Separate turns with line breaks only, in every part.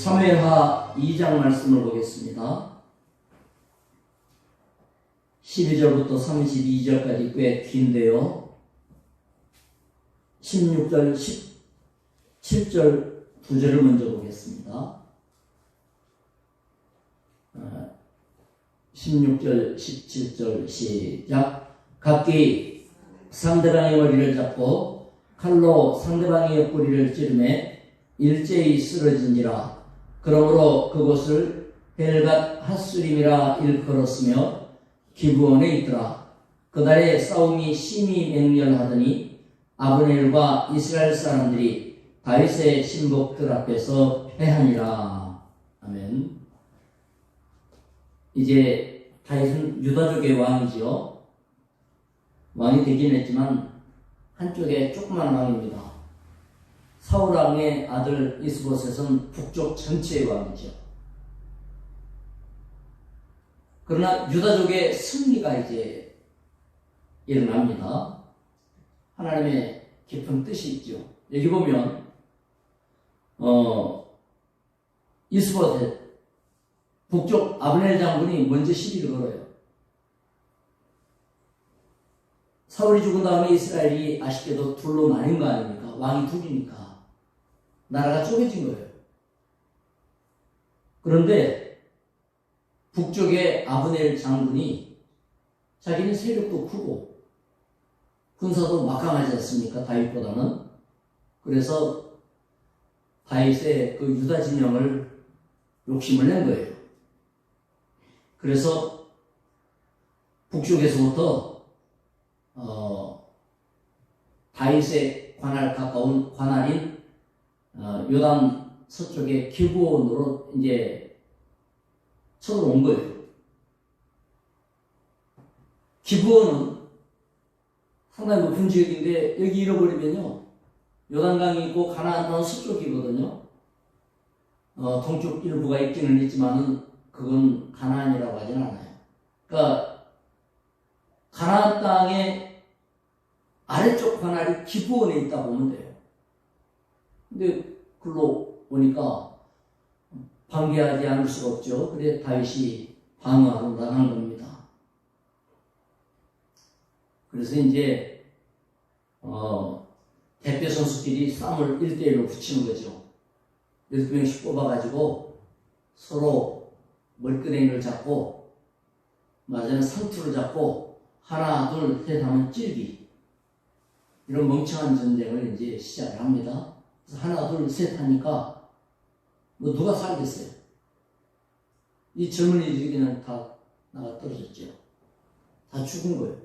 사무엘하 2장 말씀을 보겠습니다. 12절부터 32절까지 꽤 긴데요. 16절, 17절 두 절을 먼저 보겠습니다. 16절, 17절 시작. 각기 상대방의 머리를 잡고 칼로 상대방의 옆구리를 찌르매 일제히 쓰러진지라. 그러므로 그곳을 헬갓 핫수림이라 일컬었으며 기브온에 있더라. 그달에 싸움이 심히 맹렬하더니 아브넬과 이스라엘 사람들이 다윗의 신복들 앞에서 패하니라. 아멘. 이제 다윗은 유다족의 왕이지요. 왕이 되긴 했지만 한쪽에 조그만 왕입니다. 사울 왕의 아들 이스보셋은 북쪽 전체의 왕이죠. 그러나 유다족의 승리가 이제 일어납니다. 하나님의 깊은 뜻이 있죠. 여기 보면 이스보셋 북쪽 아브넬 장군이 먼저 시비를 걸어요. 사울이 죽은 다음에 이스라엘이 아쉽게도 둘로 나뉜 거 아닙니까? 왕이 둘이니까 나라가 쪼개진 거예요. 그런데 북쪽의 아브넬 장군이 자기는 세력도 크고 군사도 막강하지 않습니까? 다윗보다는. 그래서 다윗의 그 유다 진영을 욕심을 낸 거예요. 그래서 북쪽에서부터 다윗의 관할 가까운 관할인 요단 서쪽의 기브온으로 이제 쳐들어온 거예요. 기브온은 상당히 높은 지역인데 여기 잃어버리면요 요단강이 있고 가나안 땅 서쪽이거든요. 동쪽 일부가 있기는 있지만은 그건 가나안이라고 하지는 않아요. 그러니까 가나안 땅의 아래쪽 관할이 기브온에 있다 보면 돼요. 근데 글로 오니까 방기하지 않을 수가 없죠. 그래 다윗이 방어하러 나간 겁니다. 그래서 이제 대표 선수끼리 싸움을 1대1로 붙이는 거죠. 12명씩 뽑아가지고 서로 머리끄댕이를 잡고 맞아는 상투를 잡고 하나 둘 셋 하면 찔기, 이런 멍청한 전쟁을 이제 시작을 합니다. 그래서 하나 둘 셋 하니까 뭐 누가 살겠어요? 이 젊은이들이 그냥 다 나가 떨어졌죠. 다 죽은 거예요.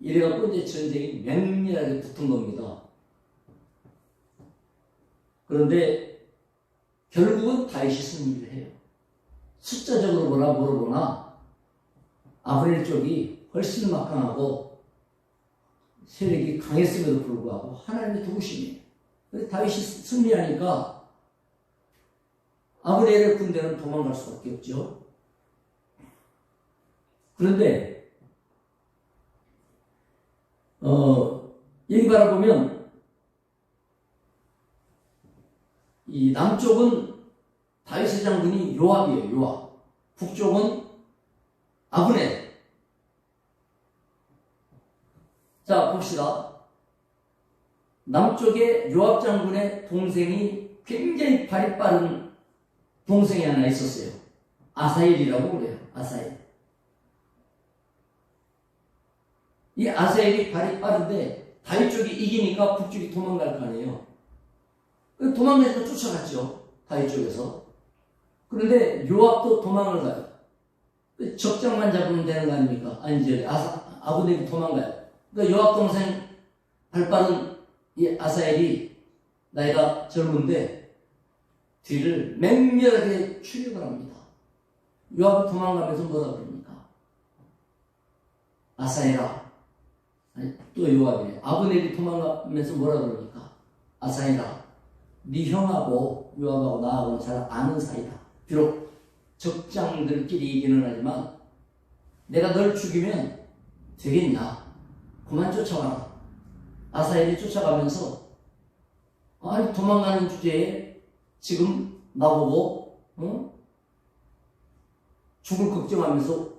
이래갖고 이제 전쟁이 맹렬하게 붙은 겁니다. 그런데 결국은 다윗이 승리를 해요. 숫자적으로 보나 아브넬 쪽이 훨씬 막강하고 세력이 강했음에도 불구하고 하나님의 도우심이에요. 그래서 다윗이 승리하니까 아브넬의 군대는 도망갈 수밖에 없죠. 그런데 여기 바라보면 이 남쪽은 다윗의 장군이 요압이에요. 요압. 북쪽은 아브넬. 자 봅시다. 남쪽에 요압 장군의 동생이 굉장히 발이 빠른 동생이 하나 있었어요. 아사엘이라고 그래요. 아사엘. 이 아사엘이 발이 빠른데 다윗 쪽이 이기니까 북쪽이 도망갈 거 아니에요. 도망가서 쫓아갔죠. 다윗 쪽에서. 그런데 요압도 도망을 가요. 적장만 잡으면 되는 거 아닙니까? 아니죠. 아브넬이 도망가요. 그러니까 요압 동생 발 빠른 이 아사엘이 나이가 젊은데 뒤를 맹렬하게 추격을 합니다. 요압이 도망가면서 뭐라 그럽니까? 아사엘아. 아니, 또 요압이네. 아브넬이 도망가면서 뭐라 그럽니까? 아사엘아. 네 형하고 요압하고 나하고는 잘 아는 사이다. 비록 적장들끼리 이기는 하지만 내가 널 죽이면 되겠냐? 그만 쫓아와라. 아사엘이 쫓아가면서 아니 도망가는 주제에 지금 나보고 죽을 걱정하면서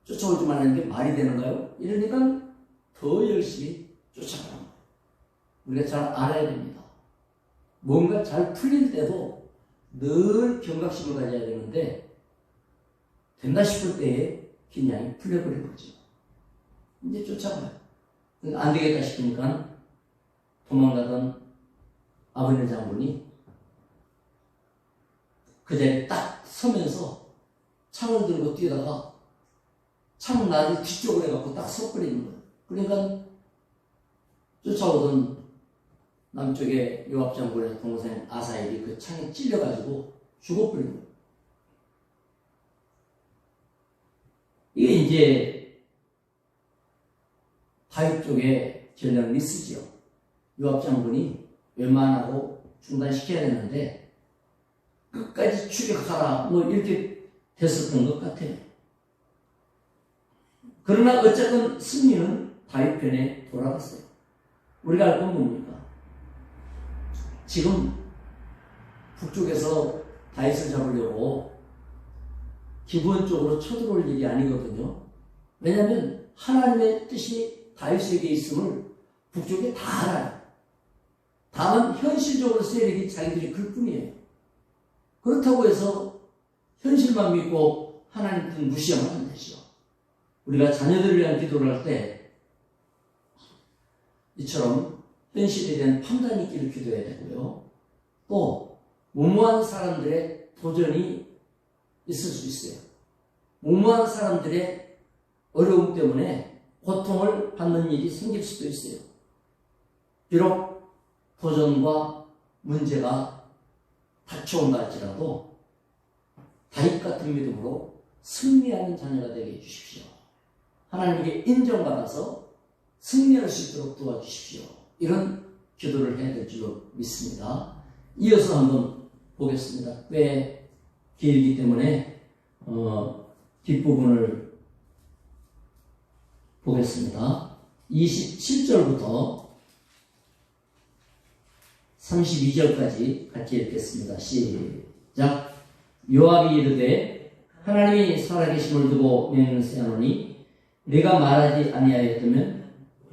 쫓아오지 말라는 게 말이 되는가요? 이러니까 더 열심히 쫓아가는 거예요. 우리가 잘 알아야 됩니다. 뭔가 잘 풀릴 때도 늘 경각심을 가져야 되는데 된다 싶을 때에 그냥 풀려버린 거죠. 이제 쫓아가요. 안 되겠다 싶으니까 도망가던 아브넬 장군이 그 자리에 딱 서면서 창을 들고 뛰다가 창 나를 뒤쪽으로 해갖고 딱 서버리는 거예요. 그러니까 쫓아오던 남쪽의 요압 장군의 동생 아사엘이 그 창에 찔려가지고 죽어버린 거예요. 이게 이제 다윗 쪽의 전략 미스지요. 요압 장군이 웬만하고 중단시켜야 되는데 끝까지 추격하라 뭐 이렇게 됐었던 것 같아요. 그러나 어쨌든 승리는 다윗 편에 돌아갔어요. 우리가 알 건 뭡니까? 지금 북쪽에서 다윗을 잡으려고 기본적으로 쳐들어올 일이 아니거든요. 왜냐하면 하나님의 뜻이 다윗에게 있음을 북쪽에 다 알아요. 다만 현실적으로 세력이 자기들이 클 뿐이에요. 그렇다고 해서 현실만 믿고 하나님 뜻 무시하면 안 되죠. 우리가 자녀들을 위한 기도를 할 때 이처럼 현실에 대한 판단 있기를 기도해야 되고요. 또 무모한 사람들의 도전이 있을 수 있어요. 무모한 사람들의 어려움 때문에 고통을 받는 일이 생길 수도 있어요. 비록 도전과 문제가 닥쳐온다 할지라도 다윗 같은 믿음으로 승리하는 자녀가 되게 해주십시오. 하나님께 인정받아서 승리할 수 있도록 도와주십시오. 이런 기도를 해야 될 줄로 믿습니다. 이어서 한번 보겠습니다. 꽤 길기 때문에 뒷부분을 보겠습니다. 27절부터 32절까지 같이 읽겠습니다. 시작. 요압이 이르되 하나님이 살아계심을 두고 맹세하노니 네가 말하지 아니하였다면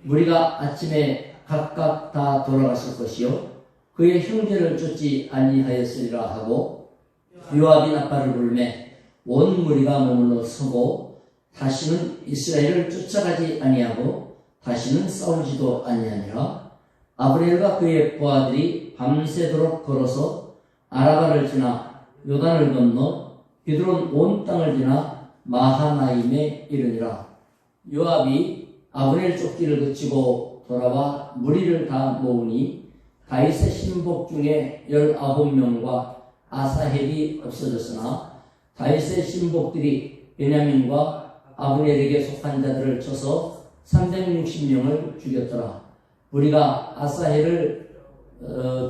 우리가 아침에 각각 다 돌아갔을 것이요 그의 형제를 쫓지 아니하였으리라 하고 요압이 나팔을 불매 온 무리가 머물러 서고 다시는 이스라엘을 쫓아가지 아니하고 다시는 싸우지도 아니하니라. 아브넬과 그의 부하들이 밤새도록 걸어서 아라바를 지나 요단을 건너 비드론 온 땅을 지나 마하나임에 이르니라. 요압이 아브넬 쫓기를 그치고 돌아와 무리를 다 모으니 다윗의 신복 중에 19명과 아사헬이 없어졌으나 다윗의 신복들이 베냐민과 아브넬에게 속한 자들을 쳐서 360명을 죽였더라. 우리가 아사헬을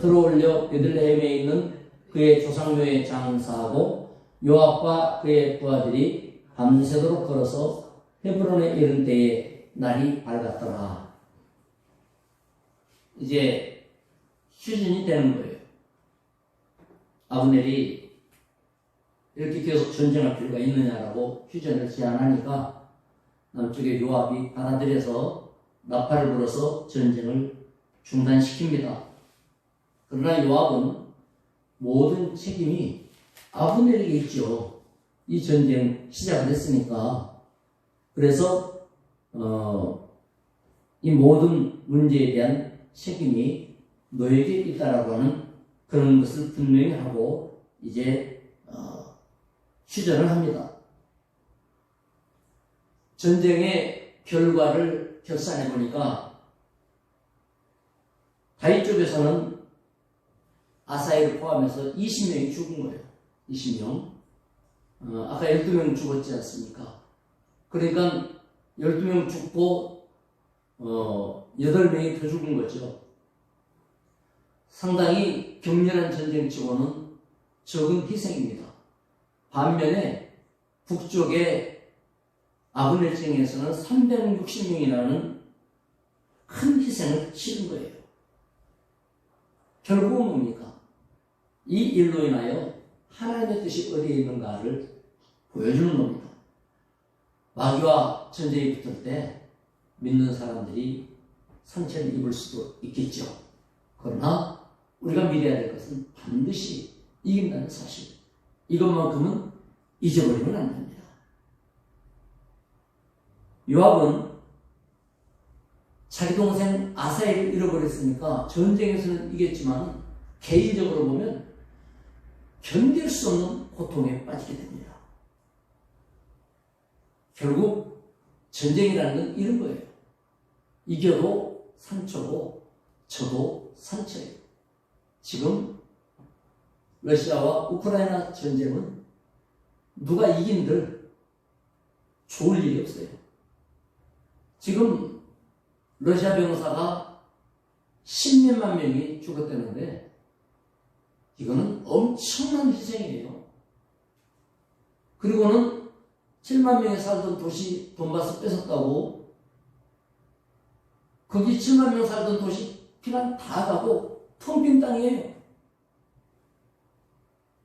들어올려 베들레헴에 있는 그의 조상묘에 장사하고 요압과 그의 부하들이 밤새도록 걸어서 헤브론에 이른 때에 날이 밝았더라. 이제 휴전이 되는 거예요. 아브넬이 이렇게 계속 전쟁할 필요가 있느냐라고 휴전을 제안하니까 남쪽의 요압이 받아들여서 나팔을 불어서 전쟁을 중단시킵니다. 그러나 요압은 모든 책임이 아브넬에게 있죠. 이 전쟁 시작을 했으니까. 그래서 이 모든 문제에 대한 책임이 너에게 있다라고 하는 그런 것을 분명히 하고 이제 휴전을 합니다. 전쟁의 결과를 결산해 보니까 다윗 쪽에서는 아사엘을 포함해서 20명이 죽은 거예요. 20명. 아까 12명 죽었지 않습니까? 그러니까 12명 죽고 8명이 더 죽은 거죠. 상당히 격렬한 전쟁치고는 적은 희생입니다. 반면에 북쪽의 아브넬쟁에서는 360명이라는 큰 희생을 치른 거예요. 결국은 뭡니까? 이 일로 인하여 하나님의 뜻이 어디에 있는가를 보여주는 겁니다. 마귀와 전쟁이 붙을 때 믿는 사람들이 상처를 입을 수도 있겠죠. 그러나 우리가 믿어야 될 것은 반드시 이긴다는 사실. 이것만큼은 잊어버리면 안 됩니다. 요압은 자기 동생 아사엘을 잃어버렸으니까 전쟁에서는 이겼지만 개인적으로 보면 견딜 수 없는 고통에 빠지게 됩니다. 결국 전쟁이라는 건 이런 거예요. 이겨도 상처고 져도 상처예요. 지금 러시아와 우크라이나 전쟁은 누가 이긴들 좋을 일이 없어요. 지금 러시아 병사가 10몇만 명이 죽었다는데 이거는 엄청난 희생이에요. 그리고는 7만 명이 살던 도시 돈바스 뺏었다고 거기 7만 명 살던 도시 피난 다 가고 텅 빈 땅이에요.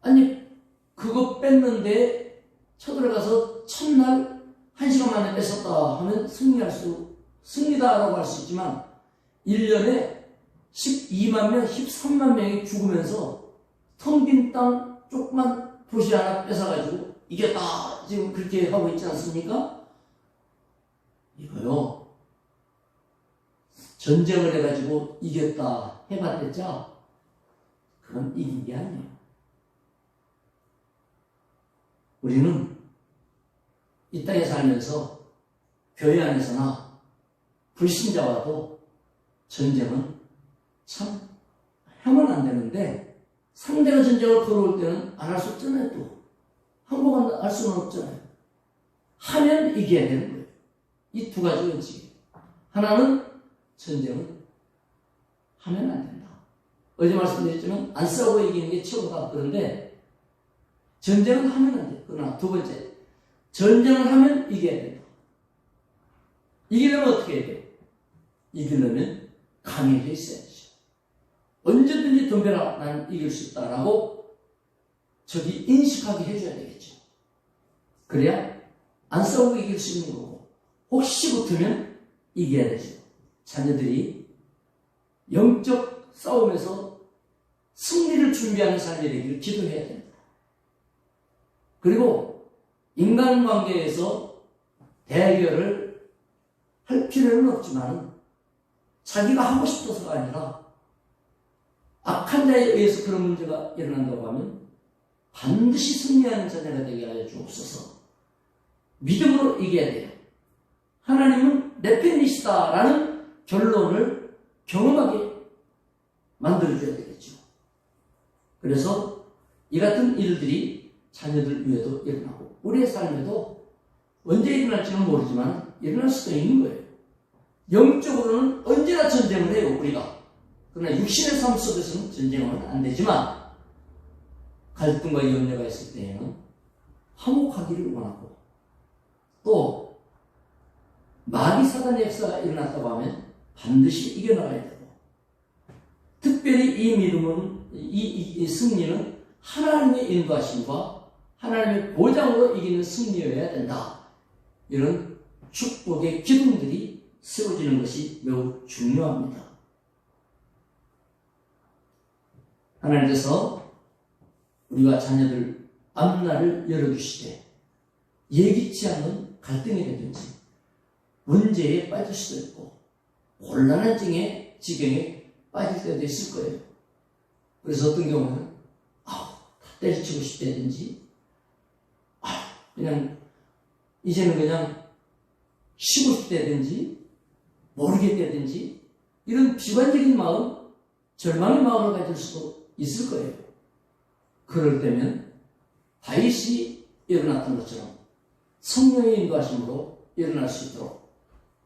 아니 그거 뺐는데 쳐들어가서 첫날 1시간 만에 뺏었다 하면 승리다라고 할 수 있지만 1년에 12만 명, 13만 명이 죽으면서 텅 빈 땅 조그만 도시 하나 뺏어가지고 이겼다 지금 그렇게 하고 있지 않습니까? 이거요 전쟁을 해가지고 이겼다 해봤댔자 그건 이긴 게 아니에요. 우리는 이 땅에 살면서 교회 안에서나 불신자와도 전쟁은 참 하면 안 되는데 상대가 전쟁을 걸어올 때는 안 할 수 없잖아요. 또 항복할 수는 없잖아요. 하면 이겨야 되는 거예요. 이 두 가지 원칙이에요. 하나는 전쟁은 하면 안 된다. 어제 말씀드렸지만 안 싸우고 이기는 게 최고다. 그런데 전쟁은 하면 안 돼요. 그러나 두 번째, 전쟁을 하면 이겨야 된다. 이기려면 어떻게 해야 돼요? 이기려면 강해져 있어야죠. 언제든지 덤벼라, 난 이길 수 있다라고 저기 인식하게 해줘야 되겠죠. 그래야 안 싸우고 이길 수 있는 거고, 혹시 붙으면 이겨야 되죠. 자녀들이 영적 싸움에서 승리를 준비하는 삶이 되기를 기도해야 됩니다. 그리고 인간관계에서 대결을 할 필요는 없지만 자기가 하고 싶어서가 아니라 악한 자에 의해서 그런 문제가 일어난다고 하면 반드시 승리하는 자녀가 되게 하여 주옵소서. 믿음으로 이겨야 돼요. 하나님은 내 편이시다라는 결론을 경험하게 만들어줘야 되겠죠. 그래서 이 같은 일들이 자녀들 위에도 일어나고 우리의 삶에도 언제 일어날지는 모르지만 일어날 수도 있는 거예요. 영적으로는 언제나 전쟁을 해요, 우리가. 그러나 육신의 삶 속에서는 전쟁은 안 되지만 갈등과 염려가 있을 때에는 화목하기를 원하고 또 마귀 사단의 역사가 일어났다고 하면 반드시 이겨나가야 되고 특별히 이 믿음은 이 승리는 하나님의 인도하심과 하나님의 보장으로 이기는 승리여야 된다. 이런 축복의 기둥들이 세워지는 것이 매우 중요합니다. 하나님께서 우리와 자녀들 앞날을 열어주시되 예기치 않은 갈등이라든지 문제에 빠질 수도 있고 곤란한 지경에 빠질 때도 있을 거예요. 그래서 어떤 경우는 다 때려치고 싶다든지 그냥 이제는 그냥 쉬고 싶다든지 모르겠다든지 이런 비관적인 마음, 절망의 마음을 가질 수도 있을 거예요. 그럴 때면 다윗이 일어났던 것처럼 성령의 인도하심으로 일어날 수 있도록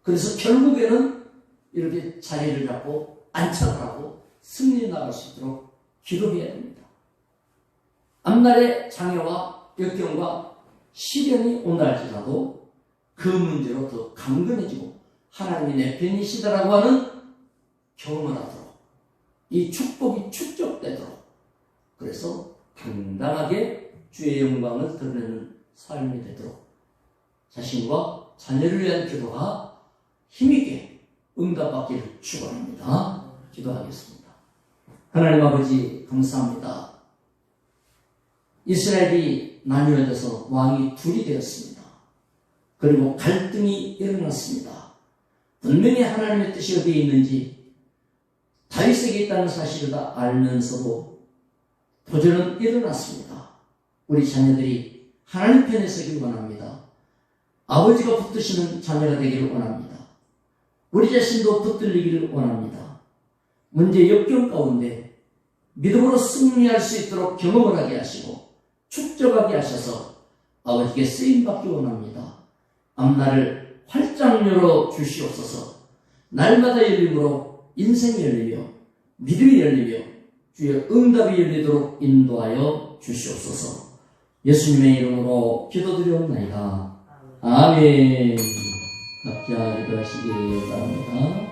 그래서 결국에는 이렇게 자리를 잡고 안착을 하고 승리에 나갈 수 있도록 기도해야 됩니다. 앞날의 장애와 역경과 시련이 온다 할지라도 그 문제로 더 강건해지고 하나님이 내 편이시다라고 하는 경험을 하도록 이 축복이 축적되도록 그래서 당당하게 주의 영광을 드러내는 삶이 되도록 자신과 자녀를 위한 기도가 힘있게 응답받기를 축원합니다. 기도하겠습니다. 하나님 아버지 감사합니다. 이스라엘이 나뉘어져서 왕이 둘이 되었습니다. 그리고 갈등이 일어났습니다. 분명히 하나님의 뜻이 어디에 있는지 다윗에게 있다는 사실을 다 알면서도 도전은 일어났습니다. 우리 자녀들이 하나님 편에 서길 원합니다. 아버지가 붙드시는 자녀가 되기를 원합니다. 우리 자신도 붙들리기를 원합니다. 문제 역경 가운데 믿음으로 승리할 수 있도록 경험을 하게 하시고 축적하게 하셔서 아버지께 쓰임받기 원합니다. 앞날을 활짝 열어 주시옵소서. 날마다 열림으로 인생이 열리며 믿음이 열리며 주의 응답이 열리도록 인도하여 주시옵소서. 예수님의 이름으로 기도드리옵나이다. 아멘. 각자 기도하시기 바랍니다.